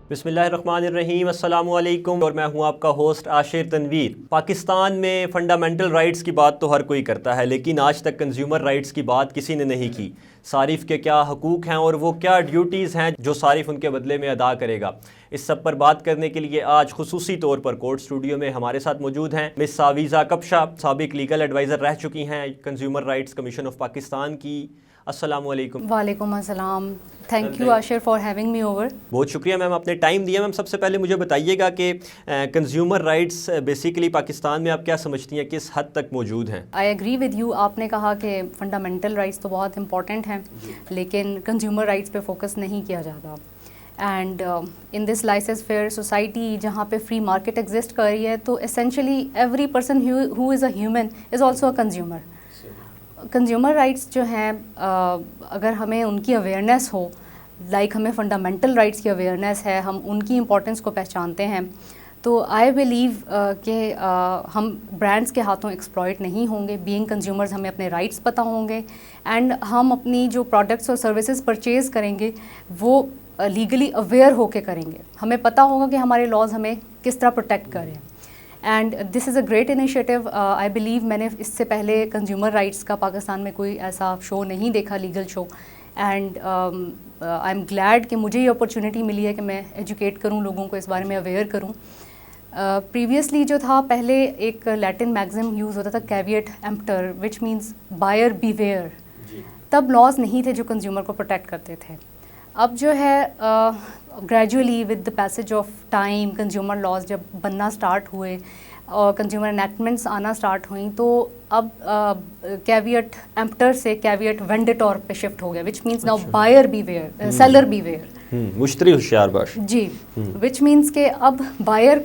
بسم اللہ الرحمن الرحیم، السلام علیکم، اور میں ہوں آپ کا ہوسٹ عاشر تنویر۔ پاکستان میں فنڈامنٹل رائٹس کی بات تو ہر کوئی کرتا ہے، لیکن آج تک کنزیومر رائٹس کی بات کسی نے نہیں کی۔ صارف کے کیا حقوق ہیں اور وہ کیا ڈیوٹیز ہیں جو صارف ان کے بدلے میں ادا کرے گا، اس سب پر بات کرنے کے لیے آج خصوصی طور پر کورٹ اسٹوڈیو میں ہمارے ساتھ موجود ہیں مس ساویزہ کپشا، سابق لیگل ایڈوائزر رہ چکی ہیں consumer rights commission of Pakistan کی۔ السلام علیکم۔ وعلیکم السلام، thank you Ashir for having me over. بہت شکریہ میم، اپنے ٹائم دیا۔ میم سب سے پہلے مجھے بتائیے گا کہ کنزیومر رائٹس بیسیکلی پاکستان میں آپ کیا سمجھتی ہیں، کس حد تک موجود ہیں؟ آئی ایگری ود یو، آپ نے کہا کہ فنڈامنٹل رائٹس تو بہت امپورٹنٹ ہیں، لیکن کنزیومر رائٹس پہ فوکس نہیں کیا جاتا۔ And in this laissez faire society جہاں پہ فری مارکیٹ ایگزسٹ کر رہی ہے، تو essentially every person who is a human is also a consumer. Consumer rights جو ہیں، اگر ہمیں ان کی اویئرنیس ہو، لائک ہمیں فنڈامنٹل رائٹس کی اویئرنیس ہے، ہم ان کی امپورٹنس کو پہچانتے ہیں، تو آئی بلیو کہ ہم برانڈس کے ہاتھوں ایکسپلائٹ نہیں ہوں گے۔ بینگ کنزیومرز ہمیں اپنے رائٹس پتہ ہوں گے، اینڈ ہم اپنی جو پروڈکٹس اور سروسز پرچیز کریں گے وہ لیگلی اویئر ہو کے کریں گے۔ ہمیں پتہ ہوگا کہ ہمارے لاز ہمیں کس طرح پروٹیکٹ کر رہے ہیں۔ And this is a great initiative. I believe میں نے اس سے پہلے کنزیومر رائٹس کا پاکستان میں کوئی ایسا شو نہیں دیکھا، legal show, and I am glad کہ مجھے یہ اپرچونیٹی ملی ہے کہ میں ایجوکیٹ کروں، لوگوں کو اس بارے میں اویئر کروں۔ پریویسلی جو تھا، پہلے ایک لیٹن میگزم یوز ہوتا تھا، caveat emptor, which means buyer beware. تب لاز نہیں تھے جو کنزیومر کو پروٹیکٹ کرتے تھے۔ اب جو ہے gradually with the passage of time consumer laws جب بننا اسٹارٹ ہوئے اور کنزیومر انیکٹمنٹس آنا اسٹارٹ ہوئیں، تو اب کیویٹ ایمپٹر سے کیویٹ وینڈیٹور پہ شفٹ ہو گیا، which means now buyer beware, seller beware, مشتری ہوشیار باش۔ جی، وچ مینس کہ اب بائر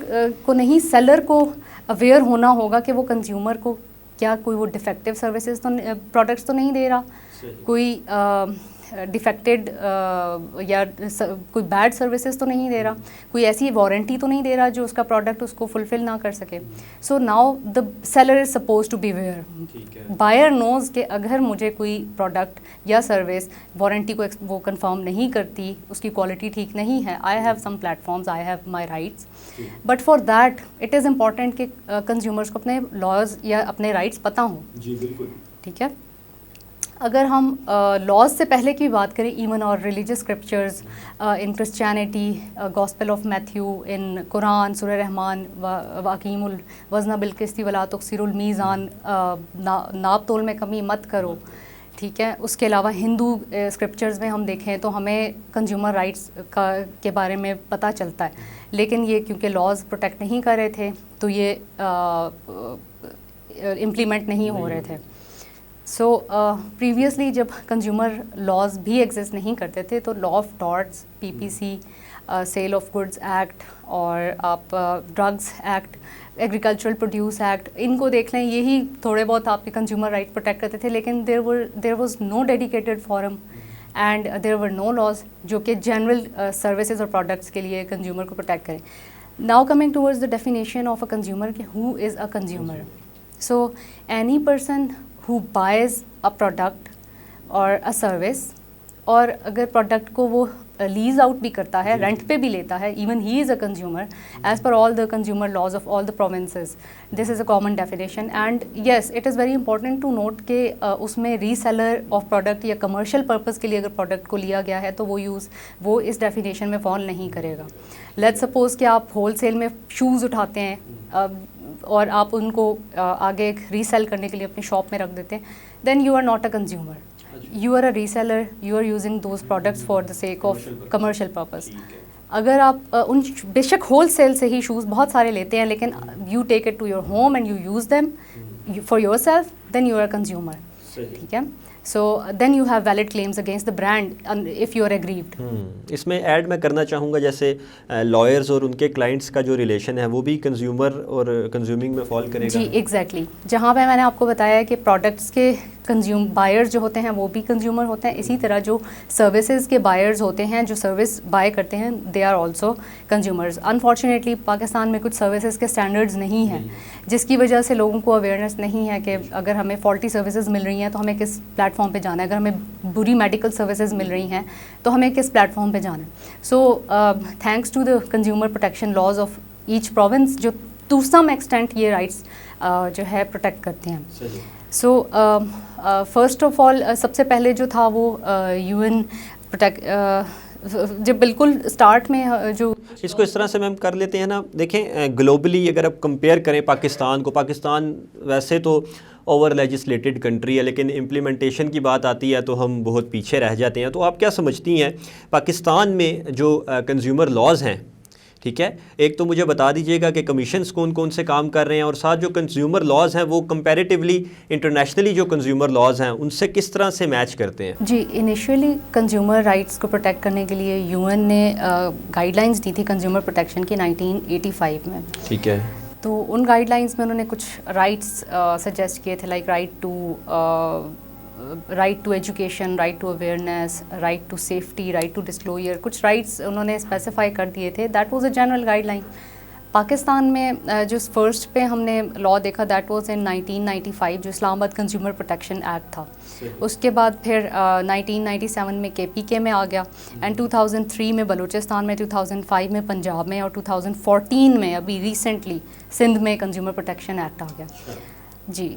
کو نہیں، سیلر کو اویئر ہونا ہوگا کہ وہ کنزیومر کو کیا کوئی وہ ڈیفیکٹیو سروسز تو پروڈکٹس تو نہیں دے رہا، کوئی ڈیفیکٹڈ یا کوئی بیڈ سروسز تو نہیں دے رہا، کوئی ایسی وارنٹی تو نہیں دے رہا جو اس کا پروڈکٹ اس کو فلفل نہ کر سکے۔ So now the seller is suppose to beware. Buyer knows کہ اگر مجھے کوئی پروڈکٹ یا سروس وارنٹی کو وہ کنفرم نہیں کرتی، اس کی کوالٹی ٹھیک نہیں ہے، I have some platforms, I have my rights, but for that it is important کہ کنزیومرس کو اپنے لاز یا اپنے رائٹس پتہ ہوں۔ جی بالکل ٹھیک ہے۔ اگر ہم لاز سے پہلے کی بات کریں، ایون اور religious scriptures in Christianity, gospel of Matthew, in Quran سورہ رحمان، واقیم الوزن بالقسط ولا تخسروا المیزان، ناپ تول میں کمی مت کرو، ٹھیک ہے۔ اس کے علاوہ ہندو اسکرپچرز میں ہم دیکھیں تو ہمیں کنزیومر رائٹس کے بارے میں پتہ چلتا ہے، لیکن یہ کیونکہ لاز پروٹیکٹ نہیں کر رہے تھے تو یہ امپلیمنٹ نہیں ہو رہے تھے۔ سو پریویسلی جب کنزیومر لاز بھی ایگزسٹ نہیں کرتے تھے تو law of torts, P P C, sale of goods act, اور آپ drugs act, agricultural produce act, ان کو دیکھ لیں، یہی تھوڑے بہت آپ کے کنزیومر رائٹ پروٹیکٹ کرتے تھے، لیکن there was no dedicated forum and there were no laws جو کہ جنرل سروسز اور پروڈکٹس کے لیے کنزیومر کو پروٹیکٹ کریں۔ Now coming towards the definition of a consumer کہ who is a consumer. So any person who buys a product or a service، اور اگر پروڈکٹ کو وہ لیز آؤٹ بھی کرتا ہے، رینٹ پہ بھی لیتا ہے، even he is a consumer as per all the consumer laws of all the provinces. This is a common definition, and yes it is very important to note کہ اس میں ری سیلر آف پروڈکٹ یا commercial purpose کے لیے اگر product کو لیا گیا ہے تو وہ اس ڈیفینیشن میں فال نہیں کرے گا۔ لیٹس سپوز کہ آپ ہول سیل میں شوز اٹھاتے ہیں اور آپ ان کو آگے ری سیل کرنے کے لیے اپنی شاپ میں رکھ دیتے ہیں، then you are not a consumer, you are a reseller, you are using those products for the sake of commercial purpose. اگر آپ ان بے شک ہول سیل سے ہی شوز بہت سارے لیتے ہیں، لیکن you take it to your home and you use them for yourself, then you are a consumer, ٹھیک ہے۔ So then you have valid claims against the brand if you are aggrieved. اس میں ایڈ میں کرنا چاہوں گا، جیسے lawyers اور ان کے کلائنٹس کا جو ریلیشن ہے وہ بھی کنزیومر اور کنزیومنگ میں فال کرے گا۔ جی ایگزیکٹلی، جہاں پہ میں نے آپ کو بتایا ہے کہ پروڈکٹس کے بائرز جو ہوتے ہیں وہ بھی کنزیومر ہوتے ہیں. اسی طرح جو سروسز کے بائرز ہوتے ہیں, جو سروس بائی کرتے ہیں, they are also consumers. Unfortunately Pakistan میں کچھ سروسز کے اسٹینڈرڈز نہیں ہیں, جس کی وجہ سے لوگوں کو اویئرنیس نہیں ہے کہ اگر ہمیں فالٹی سروسز مل رہی ہیں تو ہمیں کس پلیٹ فارم پہ جانا ہے, اگر ہمیں بری میڈیکل سروسز مل رہی ہیں تو ہمیں کس پلیٹ فارم پہ جانا ہے. So thanks to the consumer protection laws of each province, جو ٹو سم ایکسٹینٹ یہ رائٹس جو ہے پروٹیکٹ کرتے ہیں. سو فرسٹ آف آل سب سے پہلے جو تھا وہ یو این جب بالکل اسٹارٹ میں جو اس کو اس طرح سے میم کر لیتے ہیں نا, دیکھیں گلوبلی اگر آپ کمپیئر کریں پاکستان کو, پاکستان ویسے تو اوور لیجسلیٹڈ کنٹری ہے, لیکن امپلیمنٹیشن کی بات آتی ہے تو ہم بہت پیچھے رہ جاتے ہیں. تو آپ کیا سمجھتی ہیں پاکستان میں جو کنزیومر لاز ہیں, ٹھیک ہے, ایک تو مجھے بتا دیجئے گا کہ کمیشنز کون کون سے کام کر رہے ہیں, اور ساتھ جو کنزیومر لاز ہیں وہ کمپیریٹیولی انٹرنیشنلی جو کنزیومر لاز ہیں ان سے کس طرح سے میچ کرتے ہیں؟ جی, انیشیلی کنزیومر رائٹس کو پروٹیکٹ کرنے کے لیے یو این نے گائیڈ لائنس دی تھی کنزیومر پروٹیکشن کی 1985 میں. ٹھیک ہے. تو ان گائیڈ لائنس میں انہوں نے کچھ رائٹس سجیسٹ کیے تھے, like right to education, right to awareness, right to safety, right to disclosure. کچھ رائٹس انہوں نے اسپیسیفائی کر دیے تھے. That was a general guideline. Pakistan میں جو فرسٹ پہ ہم نے لا دیکھا دیٹ واز ان 1995, جو اسلام آباد کنزیومر پروٹیکشن ایکٹ تھا. اس کے بعد پھر 1997 میں KPK میں آ گیا, اینڈ 2003 میں بلوچستان میں, 2005 میں پنجاب میں, اور 2014 میں ابھی ریسنٹلی سندھ میں کنزیومر پروٹیکشن ایکٹ آ گیا. جی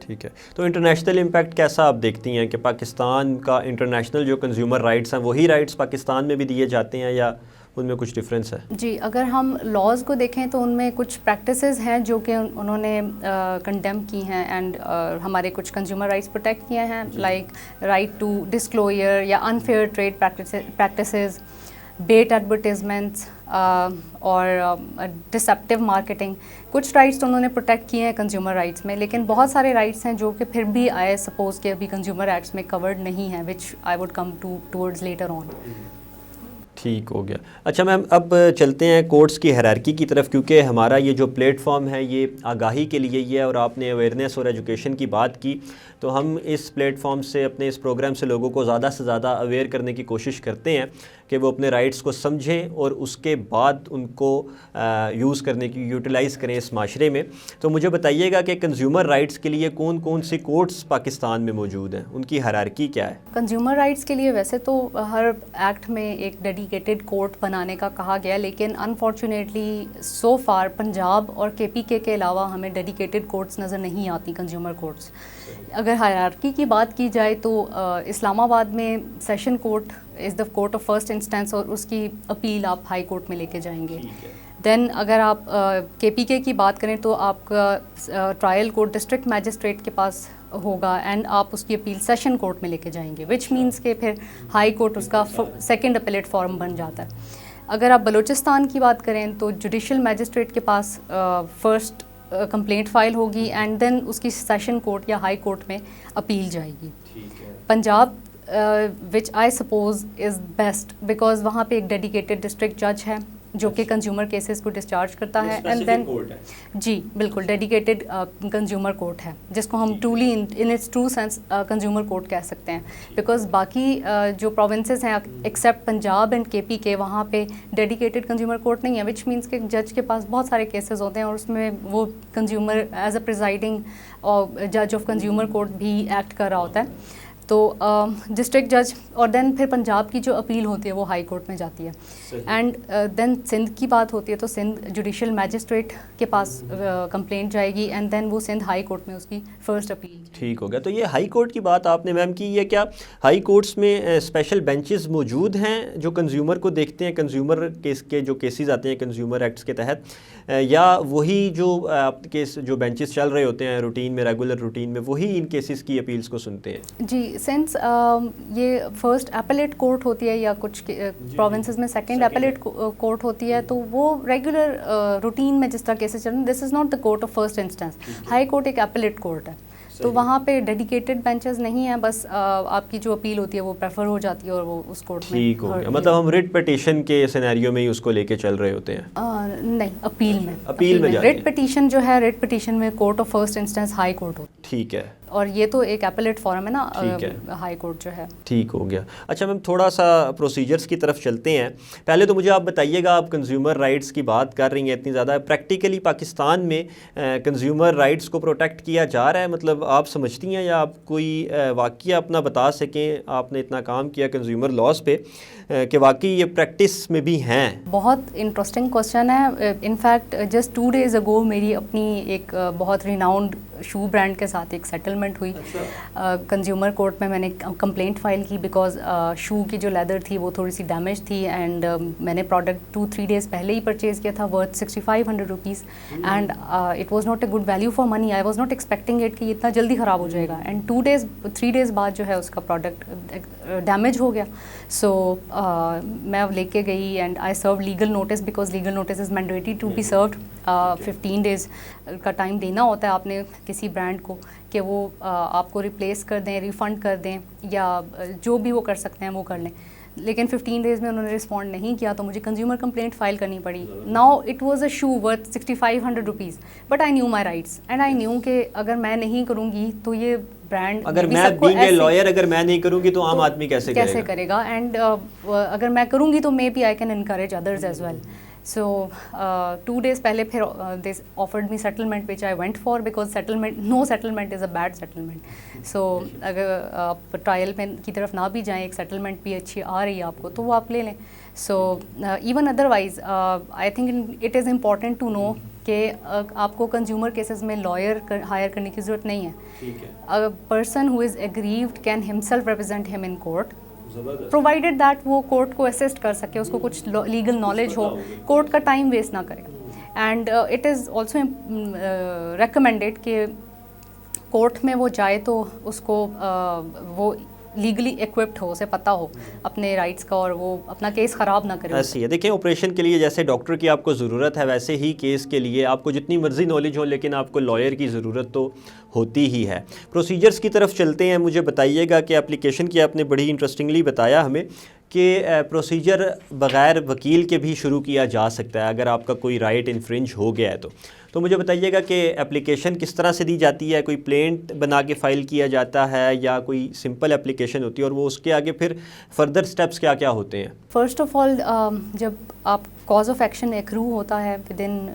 ٹھیک ہے. تو انٹرنیشنل امپیکٹ کیسا آپ دیکھتی ہیں کہ پاکستان کا انٹرنیشنل جو کنزیومر رائٹس ہیں وہی رائٹس پاکستان میں بھی دیے جاتے ہیں یا ان میں کچھ ڈفرینس ہے؟ جی, اگر ہم لاز کو دیکھیں تو ان میں کچھ پریکٹسز ہیں جو کہ انہوں نے کنڈیم کی ہیں, اینڈ ہمارے کچھ کنزیومر رائٹس پروٹیکٹ کیے ہیں, لائک رائٹ ٹو ڈسکلوجر یا unfair trade practices, bait advertisements اور ڈسپٹیو مارکیٹنگ. کچھ رائٹس تو انہوں نے پروٹیکٹ کیے ہیں کنزیومر رائٹس میں, لیکن بہت سارے رائٹس ہیں جو کہ پھر بھی آئی سپوز کہ ابھی کنزیومر ایکٹس میں کورڈ نہیں ہیں, which I would come towards later on. ٹھیک ہو گیا. اچھا میم, اب چلتے ہیں کورٹس کی ہیرارکی کی طرف, کیونکہ ہمارا یہ جو پلیٹ فارم ہے یہ آگاہی کے لیے یہ ہے, اور آپ نے اویئرنیس اور ایجوکیشن کی بات کی, تو ہم اس پلیٹ فارم سے, اپنے اس پروگرام سے لوگوں کو زیادہ سے زیادہ اویئر کرنے کی کوشش کرتے ہیں کہ وہ اپنے رائٹس کو سمجھیں اور اس کے بعد ان کو یوز کرنے کی, یوٹیلائز کریں اس معاشرے میں. تو مجھے بتائیے گا کہ کنزیومر رائٹس کے لیے کون کون سی کورٹس پاکستان میں موجود ہیں, ان کی ہیرارکی کیا ہے؟ کنزیومر رائٹس کے لیے ویسے تو ہر ایکٹ میں ایک ڈیڈیکیٹڈ کورٹ بنانے کا کہا گیا, لیکن انفارچونیٹلی سو فار پنجاب اور KPK کے علاوہ ہمیں ڈیڈیکیٹڈ کورٹس نظر نہیں آتی, کنزیومر کورٹس. اگر ہائرارکی کی بات کی جائے تو اسلام آباد میں session court is the court of first instance, اور اس کی اپیل آپ ہائی کورٹ میں لے کے جائیں گے. دین اگر آپ KPK کی بات کریں تو آپ کا ٹرائل کورٹ ڈسٹرکٹ میجسٹریٹ کے پاس ہوگا, اینڈ آپ اس کی اپیل سیشن کورٹ میں لے کے جائیں گے, وچ مینس کہ پھر ہائی کورٹ اس کا سیکنڈ اپیلیٹ فارم بن جاتا ہے. اگر آپ بلوچستان کی بات کریں تو جوڈیشل میجسٹریٹ کے پاس فرسٹ کمپلینٹ فائل ہوگی, اینڈ دین اس کی سیشن کورٹ یا ہائی کورٹ میں اپیل جائے گی. Punjab which I suppose is best, because وہاں پہ ایک ڈیڈیکیٹڈ ڈسٹرکٹ جج ہے جو کہ کنزیومر کیسز کو ڈسچارج کرتا ہے, اینڈ دین جی بالکل ڈیڈیکیٹڈ کنزیومر کورٹ ہے, جس کو ہم truly in its true sense consumer court کہہ سکتے ہیں. بیکاز باقی جو پروونسز ہیں ایکسیپٹ پنجاب اینڈ KPK, وہاں پہ ڈیڈیکیٹڈ کنزیومر کورٹ نہیں ہے, وچ مینس کہ جج کے پاس بہت سارے کیسز ہوتے ہیں, اور اس میں وہ کنزیومر ایز اے پریزائڈنگ جج آف کنزیومر کورٹ بھی ایکٹ کر رہا ہوتا ہے. تو ڈسٹرکٹ جج, اور دین پھر پنجاب کی جو اپیل ہوتی ہے وہ ہائی کورٹ میں جاتی ہے, اینڈ دین سندھ کی بات ہوتی ہے تو سندھ جوڈیشل میجسٹریٹ کے پاس کمپلینٹ جائے گی, اینڈ دین وہ سندھ ہائی کورٹ میں اس کی فرسٹ اپیل. ٹھیک ہو گیا. تو یہ ہائی کورٹ کی بات آپ نے میم کی, یہ کیا ہائی کورٹس میں اسپیشل بینچز موجود ہیں جو کنزیومر کو دیکھتے ہیں, کنزیومر کیس کے جو کیسز آتے ہیں کنزیومر ایکٹس کے تحت, یا وہی جو آپ کے جو بینچز چل رہے ہوتے ہیں روٹین میں, ریگولر روٹین میں, وہی ان کیسز کی اپیلز کو سنتے ہیں؟ جی, سنس یہ فرسٹ اپیلیٹ کورٹ ہوتی ہے, یا کچھ پروونسز میں سیکنڈ اپیلیٹ کورٹ ہوتی ہے, تو وہ ریگولر روٹین میں جس طرح کیسز چل رہے ہیں, this is not the court of first instance. High court ایک اپیلیٹ کورٹ ہے, تو وہاں پہ ڈیڈیکیٹڈ بینچز نہیں ہیں, بس آپ کی جو اپیل ہوتی ہے وہ پریفر ہو جاتی ہے اور وہ اس کورٹ میں. ٹھیک ہو گیا. مطلب ہم ریٹ پٹیشن کے سینیریو میں ہی اس کو لے کے چل رہے ہوتے ہیں؟ نہیں, اپیل میں. اپیل میں ریٹ پٹیشن جو ہے, ریٹ پٹیشن میں court of first instance high court ہوتی ہے. ٹھیک ہے. اور یہ تو ایک ایپلیٹ فارم ہے نا ہائی کورٹ جو ہے. ٹھیک ہو گیا. اچھا میم تھوڑا سا پروسیجرز کی طرف چلتے ہیں. پہلے تو مجھے آپ بتائیے گا, آپ کنزیومر رائٹس کی بات کر رہی ہیں اتنی زیادہ, پریکٹیکلی پاکستان میں کنزیومر رائٹس کو پروٹیکٹ کیا جا رہا ہے؟ مطلب آپ سمجھتی ہیں یا آپ کوئی واقعہ اپنا بتا سکیں, آپ نے اتنا کام کیا کنزیومر لاز پہ, کہ واقعی یہ پریکٹس میں بھی ہیں؟ بہت انٹرسٹنگ کوسچن ہے. In fact just 2 days ago میری اپنی ایک بہت ریناؤنڈ شو برانڈ کے ساتھ ایک سیٹلمنٹ ہوئی. کنزیومر کورٹ میں نے کمپلینٹ فائل کی بیکاز شو کی جو لیدر تھی وہ تھوڑی سی ڈیمیج تھی, اینڈ میں نے پروڈکٹ 2-3 days پہلے ہی پرچیز کیا تھا worth 6500 rupees, and it was not a good value for money. I was not expecting it کہ اتنا جلدی خراب ہو جائے گا, اینڈ 3 days بعد جو ہے اس کا پروڈکٹ ڈیمیج ہو گیا. سو میں لے کے گئی and I serve legal notice because legal notice is mandatory to be served. 15 days کا ٹائم دینا ہوتا ہے آپ نے کسی برانڈ کو کہ وہ آپ کو ریپلیس کر دیں, ریفنڈ کر دیں, یا جو بھی وہ کر سکتے ہیں وہ کر لیں. لیکن 15 days میں انہوں نے رسپونڈ نہیں کیا تو مجھے کنزیومر کمپلینٹ فائل کرنی پڑی. Now it was a show worth 6500 rupees, but I knew my rights and I knew کہ اگر میں نہیں کروں گی تو یہ برانڈ, اگر میں بینگ اے لائر اگر میں نہیں کروں گی تو عام آدمی کیسے کرے گا, اینڈ اگر میں کروں گی تو maybe I can encourage others as well. So 2 days پہلے پھر they offered me settlement which I went for because no settlement is a bad settlement. So اگر آپ ٹرائل میں کی طرف نہ بھی جائیں, ایک سیٹلمنٹ بھی اچھی آ رہی ہے آپ کو تو وہ آپ لے لیں. So even otherwise I think it is important to know کہ آپ کو کنزیومر کیسز میں لائر ہائر کرنے کی ضرورت نہیں ہے. A person who is aggrieved can himself represent him in court provided that وہ کورٹ کو اسسٹ کر سکے, اس کو کچھ لیگل نالج ہو, کورٹ کا ٹائم ویسٹ نہ کرے. And it is also recommended کہ کورٹ میں وہ جائے تو اس کو وہ لیگلی ایکوپڈ ہو, اسے پتہ ہو اپنے رائٹس کا, اور وہ اپنا کیس خراب نہ کرے. ایسی ہے. دیکھیں آپریشن کے لیے جیسے ڈاکٹر کی آپ کو ضرورت ہے, ویسے ہی کیس کے لیے آپ کو جتنی مرضی نالج ہو لیکن آپ کو لائر کی ضرورت تو ہوتی ہی ہے. پروسیجرز کی طرف چلتے ہیں. مجھے بتائیے گا کہ اپلیکیشن کی آپ نے بڑی انٹرسٹنگلی بتایا ہمیں کہ پروسیجر بغیر وکیل کے بھی شروع کیا جا سکتا ہے اگر آپ کا کوئی رائٹ انفرنج ہو گیا ہے تو مجھے بتائیے گا کہ اپلیکیشن کس طرح سے دی جاتی ہے؟ کوئی پلینٹ بنا کے فائل کیا جاتا ہے یا کوئی سمپل اپلیکیشن ہوتی ہے, اور وہ اس کے آگے پھر فردر سٹیپس کیا کیا ہوتے ہیں؟ فرسٹ آف آل جب آپ کاز آف ایکشن ایکرو ہوتا ہے ود ان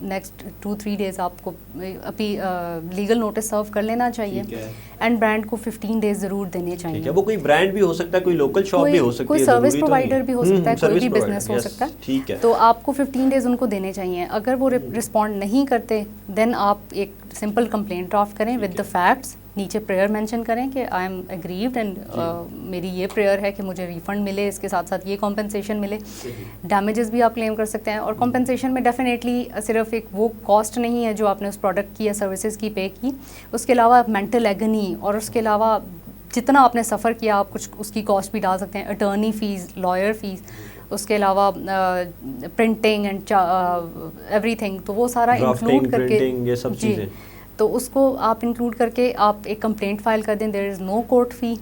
نیکسٹ 2-3 days آپ کو لیگل نوٹس سرو کر لینا چاہیے, اینڈ برانڈ کو 15 days ضرور دینے چاہیے. وہ کوئی برانڈ بھی ہو سکتا ہے, کوئی لوکل شاپ بھی ہو سکتی ہے, کوئی سروس پرووائڈر بھی ہو سکتا ہے, کوئی بھی بزنس ہو سکتا ہے. تو آپ کو 15 days ان کو دینے چاہیے. اگر وہ رسپونڈ نہیں کرتے دین آپ ایک سمپل کمپلینٹ ڈرافٹ کریں ود دا فیکٹس, نیچے پریئر مینشن کریں کہ آئی ایم اگریوڈ اینڈ میری یہ پریئر ہے کہ مجھے ریفنڈ ملے, اس کے ساتھ ساتھ یہ کمپنسیشن ملے. ڈیمیجز بھی آپ کلیم کر سکتے ہیں, اور کمپنسیشن میں ڈیفینیٹلی صرف ایک وہ کاسٹ نہیں ہے جو آپ نے اس پروڈکٹ کی یا سروسز کی پے کی, اس کے علاوہ مینٹل ایگنی اور اس کے علاوہ جتنا آپ نے سفر کیا آپ کچھ اس کی کاسٹ بھی ڈال سکتے ہیں, اٹرنی فیس, لائر فیس, اس کے علاوہ پرنٹنگ اینڈ ایوری تھنگ, تو وہ سارا انکلوڈ کر کے جی تو اس کو آپ انکلوڈ کر کے آپ ایک کمپلینٹ فائل کر دیں. دیر از نو کورٹ فی,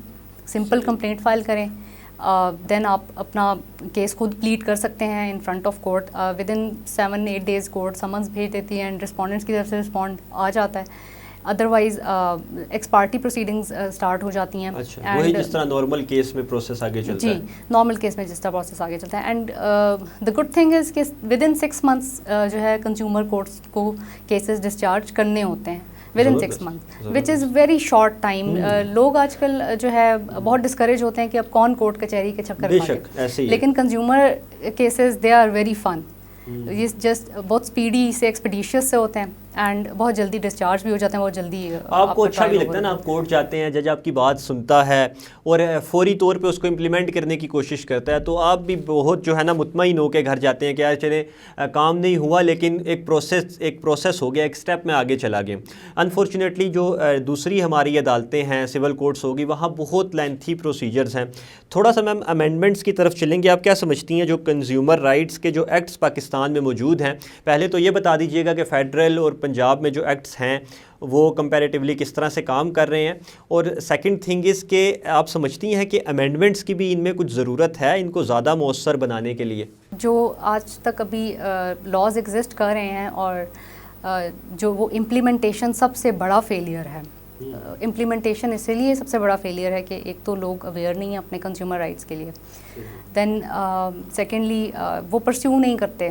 سمپل کمپلینٹ فائل کریں, دین آپ اپنا کیس خود پلیٹ کر سکتے ہیں in front of court. With in 7-8 days court someone's بھیج دیتی ہے اینڈ رسپونڈنٹس کی طرف سے رسپونڈ آ جاتا ہے. Otherwise ex parte proceedings start ہو جاتی ہیں. وہی جس طرح نارمل کیس میں پروسیس آگے چلتا ہے. جی نارمل کیس میں جس طرح پروسیس آگے چلتا ہے. And the good thing is کہ ود ان 6 months جو ہے کنزیومر کورٹس کو کیسز ڈسچارج کرنے ہوتے ہیں with in 6 months which is very short time. لوگ آج کل جو ہے بہت ڈسکریج ہوتے ہیں کہ اب کون کورٹ کچہری کے چکر کھائے, لیکن consumer cases they are very fun. یہ جسٹ بہت اسپیڈی سے ایکسپیڈیشیس سے ہوتے ہیں اینڈ بہت جلدی ڈسچارج بھی ہو جاتے ہیں, بہت جلدی. آپ کو اچھا بھی لگتا ہے نا, آپ کورٹ جاتے ہیں, جج آپ کی بات سنتا ہے اور فوری طور پہ اس کو امپلیمنٹ کرنے کی کوشش کرتا ہے, تو آپ بھی بہت جو ہے نا مطمئن ہو کے گھر جاتے ہیں کہ یار چلے کام نہیں ہوا لیکن ایک پروسیس ہو گیا, ایک سٹیپ میں آگے چلا گئے. انفارچونیٹلی جو دوسری ہماری عدالتیں ہیں, سول کورٹس ہوگی, وہاں بہت لینتھی پروسیجرز ہیں. تھوڑا سا میم امینڈمنٹس کی طرف چلیں گے. آپ کیا سمجھتی ہیں جو کنزیومر رائٹس کے جو ایکٹس پاکستان میں موجود ہیں, پہلے تو یہ بتا دیجیے گا کہ فیڈرل اور پنجاب میں جو ایکٹس ہیں وہ کمپیریٹیولی کس طرح سے کام کر رہے ہیں, اور سیکنڈ تھنگ از کہ آپ سمجھتی ہیں کہ امینڈمنٹس کی بھی ان میں کچھ ضرورت ہے ان کو زیادہ مؤثر بنانے کے لیے؟ جو آج تک ابھی لاز ایگزسٹ کر رہے ہیں اور جو وہ امپلیمنٹیشن سب سے بڑا فیلئر ہے امپلیمنٹیشن اسی لیے سب سے بڑا فیلئر ہے کہ ایک تو لوگ اویئر نہیں ہیں اپنے کنزیومر رائٹس کے لیے, دین سیکنڈلی وہ پرسیو نہیں کرتے,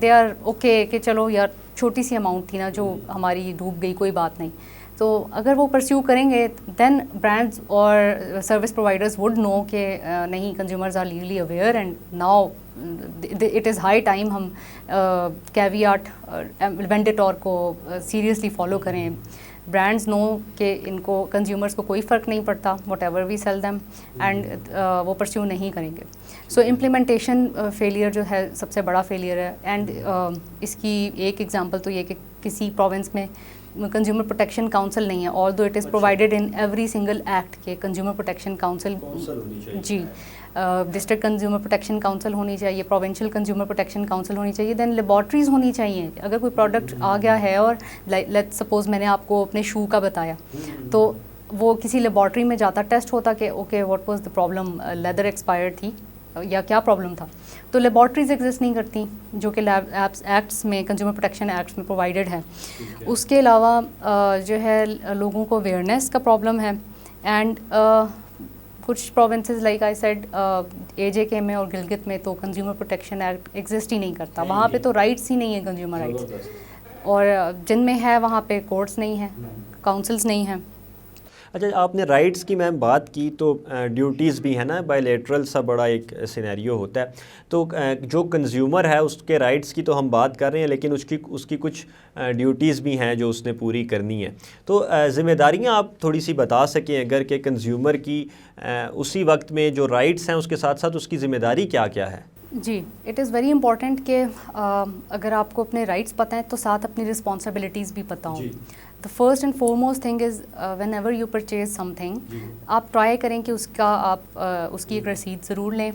دے آر اوکے کہ چلو یار چھوٹی سی اماؤنٹ تھی نا جو ہماری ڈوب گئی, کوئی بات نہیں. تو اگر وہ پرسیو کریں گے دین برانڈز اور سروس پرووائڈرز وڈ نو کہ نہیں, consumers are legally aware and now it is high time ہم کیویاٹ وینڈیٹور کو سیریسلی فالو کریں. برانڈز نو کہ ان کو کنزیومرز کو کوئی فرق نہیں پڑتا whatever we sell them, and وہ پرسیو نہیں کریں گے. سو امپلیمنٹیشن فیلئر جو ہے سب سے بڑا فیلئر ہے. اینڈ اس کی ایک ایگزامپل تو یہ کہ کسی پروونس میں کنزیومر پروٹیکشن کاؤنسل نہیں ہے, although it is provided in every single act کہ کنزیومر پروٹیکشن کاؤنسل, جی ڈسٹرکٹ کنزیومر پروٹیکشن کاؤنسل ہونی چاہیے, پروونشل کنزیومر پروٹیکشن کاؤنسل ہونی چاہیے, دین لیبارٹریز ہونی چاہیے. اگر کوئی پروڈکٹ آ گیا ہے اور لیٹ سپوز میں نے آپ کو اپنے شو کا بتایا, تو وہ کسی لیبارٹری میں جاتا, ٹیسٹ ہوتا کہ okay what was the problem, leather expired تھی یا کیا پرابلم تھا. تو لیبارٹریز ایگزسٹ نہیں کرتی جو کہ لیب ایکٹس میں, کنزیومر پروٹیکشن ایکٹس میں پرووائڈیڈ ہے. اس کے علاوہ جو ہے لوگوں کو اویئرنیس کا پرابلم ہے. اینڈ کچھ provinces like I said AJK میں اور گلگت میں تو کنزیومر پروٹیکشن ایکٹ ایگزسٹ ہی نہیں کرتا, وہاں پہ تو رائٹس ہی نہیں ہیں کنزیومر رائٹس, اور جن میں ہے وہاں پہ کورٹس نہیں ہیں, کاؤنسلز نہیں ہیں. اچھا, آپ نے رائٹس کی میم بات کی تو ڈیوٹیز بھی ہیں نا, بائیلیٹرل سا بڑا ایک سینیریو ہوتا ہے. تو جو کنزیومر ہے اس کے رائٹس کی تو ہم بات کر رہے ہیں, لیکن اس کی کچھ ڈیوٹیز بھی ہیں جو اس نے پوری کرنی ہے. تو ذمہ داریاں آپ تھوڑی سی بتا سکیں اگر کہ کنزیومر کی اسی وقت میں جو رائٹس ہیں اس کے ساتھ ساتھ اس کی ذمہ داری کیا کیا ہے؟ جی, اٹ از ویری امپورٹنٹ کہ اگر آپ کو اپنے رائٹس پتہ ہیں تو ساتھ اپنی رسپانسبلٹیز بھی پتہ ہوں. The first and foremost thing is when ever you purchase some thing, آپ ٹرائی کریں کہ اس کا آپ اس کی ایک رسید ضرور لیں,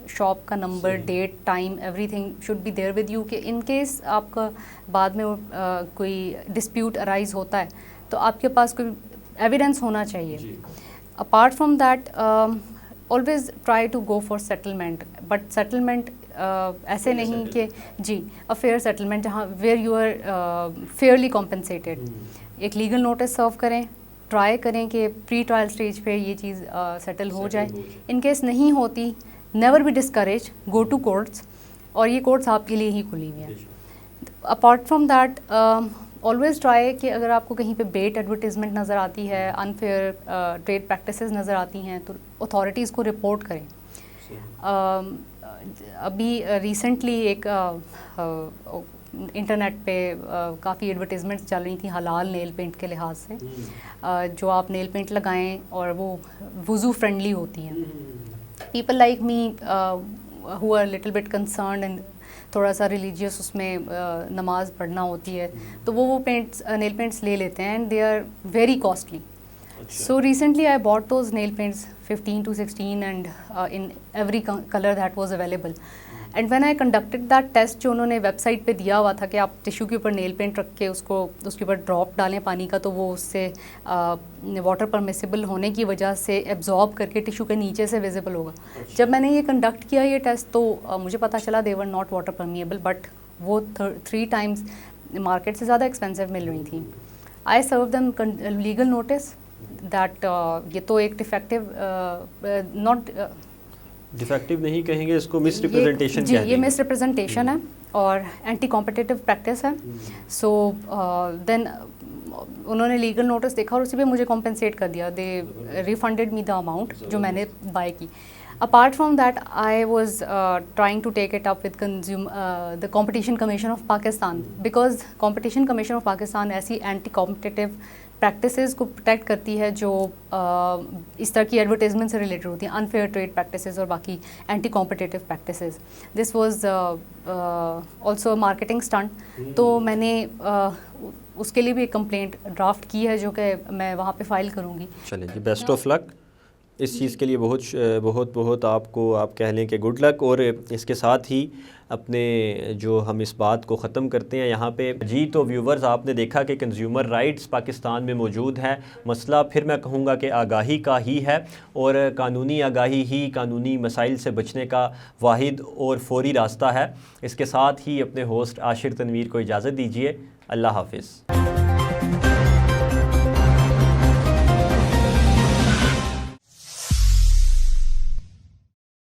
شاپ کا number, date, time, everything should be there with you, کہ ان کیس آپ کا بعد میں کوئی ڈسپیوٹ ارائز ہوتا ہے تو آپ کے پاس کوئی ایویڈنس ہونا چاہیے. Apart from that always try to go for settlement, but settlement ایسے نہیں کہ جی a fair settlement جہاں where you are fairly compensated. ایک لیگل نوٹس سرو کریں, ٹرائی کریں کہ پری ٹرائل اسٹیج پہ یہ چیز سیٹل ہو جائے. ان کیس نہیں ہوتی, never be discourage, go to courts, اور یہ کورٹس آپ کے لیے ہی کھلی ہوئی ہیں. Apart from that always try کہ اگر آپ کو کہیں پہ بیٹ ایڈورٹیزمنٹ نظر آتی ہے, انفیئر ٹریڈ پریکٹسز نظر آتی ہیں, تو اتھارٹیز کو رپورٹ کریں. ابھی ریسنٹلی ایک انٹرنیٹ پہ کافی ایڈورٹیزمنٹس چل رہی تھیں حلال نیل پینٹ کے لحاظ سے, جو آپ نیل پینٹ لگائیں اور وہ وضو فرینڈلی ہوتی ہیں. People like me who are little bit concerned and تھوڑا سا ریلیجیس اس میں نماز پڑھنا ہوتی ہے, تو وہ پینٹس نیل پینٹس لے لیتے ہیں, and they are very costly. So recently I bought those nail paints 15 to 16 and in every color that was available. And when I conducted that test جو انہوں نے ویب سائٹ پہ دیا ہوا تھا کہ آپ ٹیشو کے اوپر نیل پینٹ رکھ کے اس کے اوپر ڈراپ ڈالیں پانی کا, تو وہ اس سے واٹر پرمیسیبل ہونے کی وجہ سے ایبزارب کر کے ٹیشو کے نیچے سے ویزیبل ہوگا. جب میں نے یہ کنڈکٹ کیا یہ ٹیسٹ تو مجھے پتہ چلا they were not water permeable, but وہ 3 times مارکیٹ سے زیادہ ایکسپینسو مل رہی تھیں. I served them legal notice that یہ تو ایک ناٹ ڈیفیکٹو نہیں کہیں گے اس کو, مس ریپرزنٹیشن, جی یہ مس ریپرزنٹیشن ہے اور اینٹی کمپٹیٹیو پریکٹس ہے. سو دین انہوں نے لیگل نوٹس دیکھا اور اسی پہ مجھے کمپنسیٹ کر دیا, دے ریفنڈیڈ می دا اماؤنٹ جو میں نے بائی کی. Apart from that, I was trying to take it up with the Competition Commission of Pakistan, because Competition Commission of Pakistan ایسی اینٹی کمپٹیٹیو پریکٹسز کو پروٹیکٹ کرتی ہے جو اس طرح کی ایڈورٹیزمنٹ سے ریلیٹڈ ہوتی ہیں, انفیئر ٹریڈ پریکٹسز اور باقی anti competitive practices. This was also marketing stunt. تو میں نے اس کے لیے بھی ایک کمپلینٹ ڈرافٹ کی ہے جو کہ میں وہاں پہ فائل کروں گی. چلیں جی, بیسٹ آف لک اس چیز کے لیے, بہت آپ کو آپ کہہ لیں کہ گڈ لک. اور اس کے ساتھ ہی اپنے جو ہم اس بات کو ختم کرتے ہیں یہاں پہ. جی تو ویورز, آپ نے دیکھا کہ کنزیومر رائٹس پاکستان میں موجود ہے. مسئلہ پھر میں کہوں گا کہ آگاہی کا ہی ہے, اور قانونی آگاہی ہی قانونی مسائل سے بچنے کا واحد اور فوری راستہ ہے. اس کے ساتھ ہی اپنے ہوسٹ عاشر تنویر کو اجازت دیجیے. اللہ حافظ.